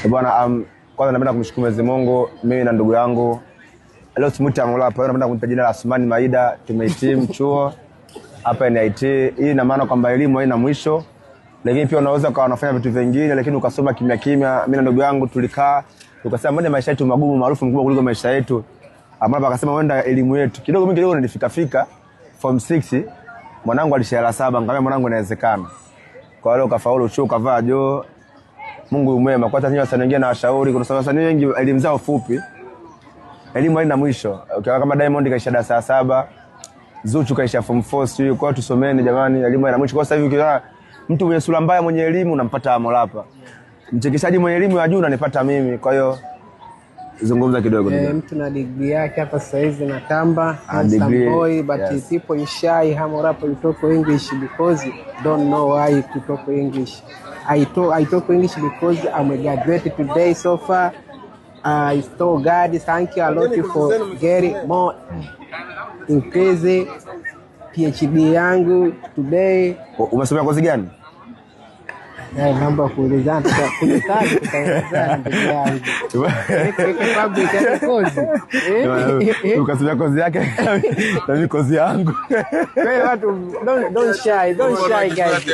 Bwana, kwanza napenda kumshukuru Mwenyezi Mungu, mimi na ndugu yangu leo simuti Amolapa, napenda kumtaja jina la Asmani Maida, tumehitimu chuo hapa NIT. Hii ina maana kwamba elimu haina mwisho, lakini pia unaweza kuwa unafanya vitu vingine lakini ukasoma kimya kimya. Mimi na ndugu yangu tulikaa tukasema mbona maisha yetu magumu, maarufu mkubwa kuliko maisha yetu. Amolapa akasema wenda elimu yetu kidogo, mimi kidogo nilifika form 6, mwanangu alishahara 7, nikamwambia mwanangu inawezekana. Kwa hiyo ukafaulu chuo, kavaa joo. Mungu mwema. Kwa hata wasanii wengine na washauri, kuna wasanii wengi elimu zao fupi, elimu haina mwisho. Ukiwa kama Diamond kaisha darasa 7, Zuchu kaisha form 4, sio? Kwa tusomeni jamani, elimu haina mwisho. Kwa sasa hivi ukiona mtu mwenye sura mbaya mwenye elimu unampata Amolapa, mchekeshaji mwenye elimu ya juu unanipata mimi. Kwa hiyo zungumza kidogo. Mtu na degree yake hapa sasa hizi natamba handsome boy, but yes, people shy. Amolapa you talk English because don't know why to talk English. I talk English because I'm a graduate today so far. I told God thank you a lot for getting more increase PhD yangu today. Umesomea kozi gani? Mambo kuulizana kulikazi tutaelezana ndugu yangu. Ukasomea kozi yake na mimi kozi yangu. Wewe watu don't shy guys.